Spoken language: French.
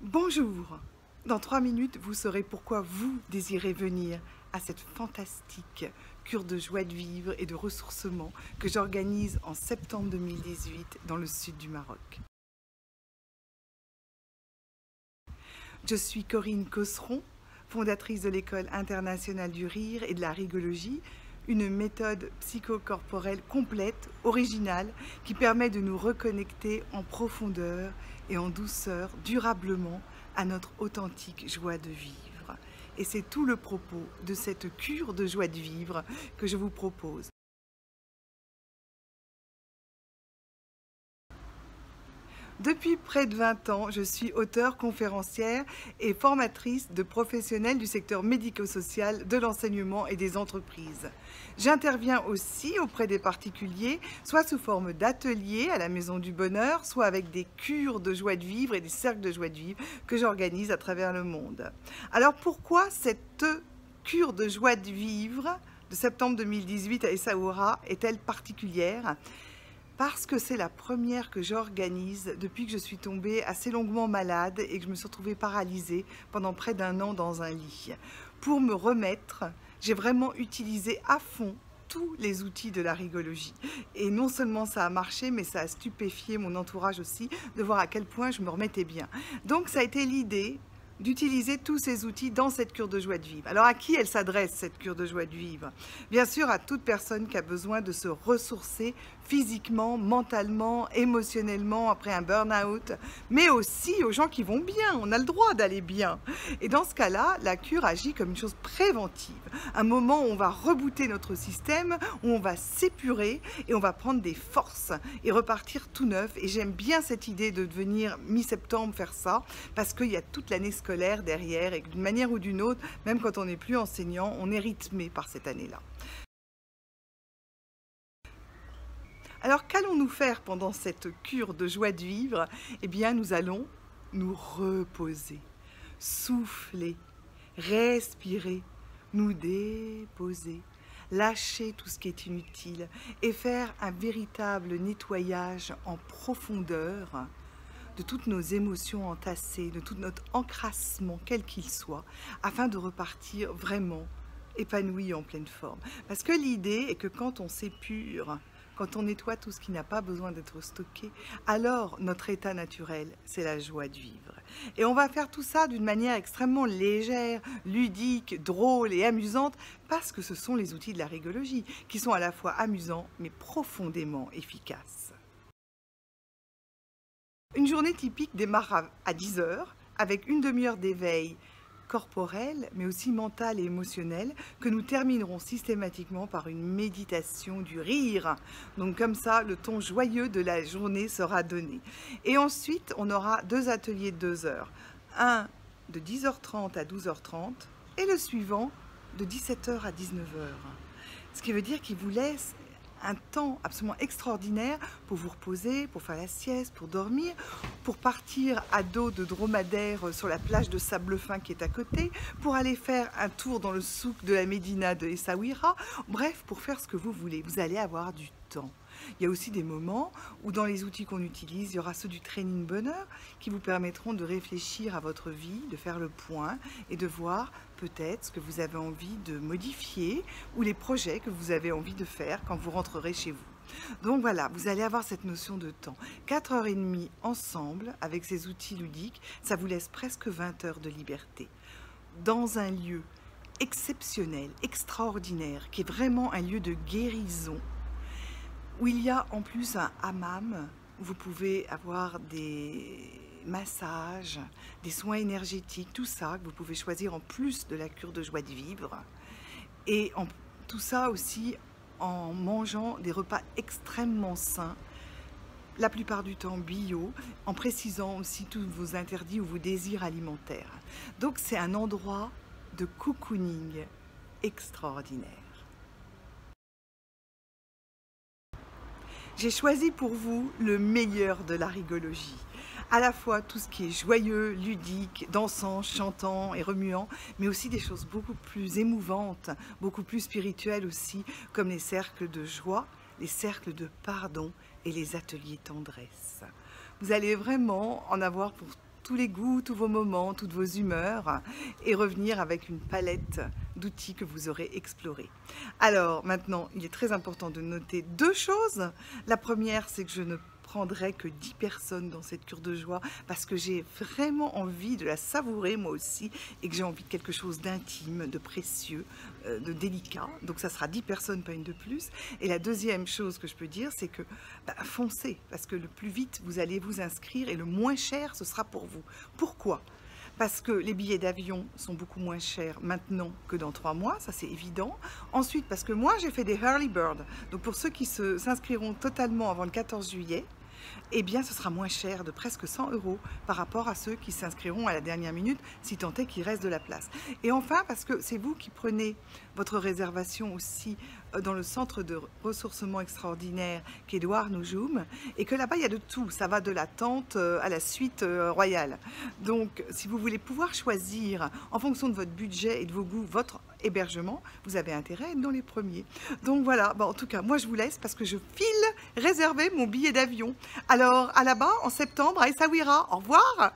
Bonjour! Dans 3 minutes, vous saurez pourquoi vous désirez venir à cette fantastique cure de joie de vivre et de ressourcement que j'organise en septembre 2018 dans le sud du Maroc. Je suis Corinne Cosseron, fondatrice de l'École internationale du rire et de la rigologie, une méthode psychocorporelle complète, originale, qui permet de nous reconnecter en profondeur et en douceur, durablement, à notre authentique joie de vivre. Et c'est tout le propos de cette cure de joie de vivre que je vous propose. Depuis près de 20 ans, je suis auteure, conférencière et formatrice de professionnels du secteur médico-social, de l'enseignement et des entreprises. J'interviens aussi auprès des particuliers, soit sous forme d'ateliers à la Maison du Bonheur, soit avec des cures de joie de vivre et des cercles de joie de vivre que j'organise à travers le monde. Alors pourquoi cette cure de joie de vivre de septembre 2018 à Essaoura est-elle particulière ? Parce que c'est la première que j'organise depuis que je suis tombée assez longuement malade et que je me suis retrouvée paralysée pendant près d'1 an dans un lit. Pour me remettre, j'ai vraiment utilisé à fond tous les outils de la rigologie. Et non seulement ça a marché, mais ça a stupéfié mon entourage aussi de voir à quel point je me remettais bien. Donc ça a été l'idée d'utiliser tous ces outils dans cette cure de joie de vivre. Alors à qui elle s'adresse cette cure de joie de vivre? Bien sûr à toute personne qui a besoin de se ressourcer physiquement, mentalement, émotionnellement après un burn-out, mais aussi aux gens qui vont bien, on a le droit d'aller bien. Et dans ce cas-là, la cure agit comme une chose préventive, un moment où on va rebooter notre système, où on va s'épurer et on va prendre des forces et repartir tout neuf. Et j'aime bien cette idée de venir mi-septembre faire ça, parce qu'il y a toute l'année scolaire derrière et d'une manière ou d'une autre, même quand on n'est plus enseignant, on est rythmé par cette année-là. Alors qu'allons-nous faire pendant cette cure de joie de vivre? Eh bien, nous allons nous reposer, souffler, respirer, nous déposer, lâcher tout ce qui est inutile et faire un véritable nettoyage en profondeur de toutes nos émotions entassées, de tout notre encrassement, quel qu'il soit, afin de repartir vraiment épanoui en pleine forme. Parce que l'idée est que quand on s'épure, quand on nettoie tout ce qui n'a pas besoin d'être stocké, alors notre état naturel, c'est la joie de vivre. Et on va faire tout ça d'une manière extrêmement légère, ludique, drôle et amusante, parce que ce sont les outils de la rigologie, qui sont à la fois amusants, mais profondément efficaces. Une journée typique démarre à 10 h, avec une demi-heure d'éveil corporel, mais aussi mental et émotionnel, que nous terminerons systématiquement par une méditation du rire. Donc comme ça, le ton joyeux de la journée sera donné. Et ensuite, on aura 2 ateliers de 2 heures. Un de 10h30 à 12h30 et le suivant de 17h à 19h. Ce qui veut dire qu'il vous laisse un temps absolument extraordinaire pour vous reposer, pour faire la sieste, pour dormir, pour partir à dos de dromadaire sur la plage de sable fin qui est à côté, pour aller faire un tour dans le souk de la Médina de Essaouira, bref, pour faire ce que vous voulez. Vous allez avoir du temps. Il y a aussi des moments où dans les outils qu'on utilise, il y aura ceux du training bonheur qui vous permettront de réfléchir à votre vie, de faire le point et de voir peut-être ce que vous avez envie de modifier ou les projets que vous avez envie de faire quand vous rentrerez chez vous. Donc voilà, vous allez avoir cette notion de temps. 4h30 ensemble avec ces outils ludiques, ça vous laisse presque 20 heures de liberté. Dans un lieu exceptionnel, extraordinaire, qui est vraiment un lieu de guérison, où il y a en plus un hammam, où vous pouvez avoir des massages, des soins énergétiques, tout ça que vous pouvez choisir en plus de la cure de joie de vivre. Et tout ça aussi en mangeant des repas extrêmement sains, la plupart du temps bio, en précisant aussi tous vos interdits ou vos désirs alimentaires. Donc c'est un endroit de cocooning extraordinaire. J'ai choisi pour vous le meilleur de la rigologie. À la fois tout ce qui est joyeux, ludique, dansant, chantant et remuant, mais aussi des choses beaucoup plus émouvantes, beaucoup plus spirituelles aussi, comme les cercles de joie, les cercles de pardon et les ateliers tendresse. Vous allez vraiment en avoir pour tous les goûts, tous vos moments, toutes vos humeurs et revenir avec une palette d'outils que vous aurez explorés. Alors maintenant, il est très important de noter deux choses. La première, c'est que je ne prendrai que 10 personnes dans cette cure de joie parce que j'ai vraiment envie de la savourer moi aussi et que j'ai envie de quelque chose d'intime, de précieux, de délicat. Donc ça sera 10 personnes, pas une de plus. Et la deuxième chose que je peux dire, c'est que foncez, parce que le plus vite vous allez vous inscrire et le moins cher ce sera pour vous. Pourquoi ? Parce que les billets d'avion sont beaucoup moins chers maintenant que dans 3 mois, ça c'est évident. Ensuite, parce que moi j'ai fait des early bird, donc pour ceux qui s'inscriront totalement avant le 14 juillet, eh bien ce sera moins cher de presque 100 € par rapport à ceux qui s'inscriront à la dernière minute, si tant est qu'il reste de la place. Et enfin, parce que c'est vous qui prenez votre réservation aussi dans le centre de ressourcement extraordinaire qu'Édouard Noujoum, et que là-bas il y a de tout, ça va de la tente à la suite royale. Donc si vous voulez pouvoir choisir en fonction de votre budget et de vos goûts votre hébergement, vous avez intérêt à être dans les premiers. Donc voilà, en tout cas moi je vous laisse parce que je file réserver mon billet d'avion. Alors à là-bas en septembre à Essaouira, au revoir.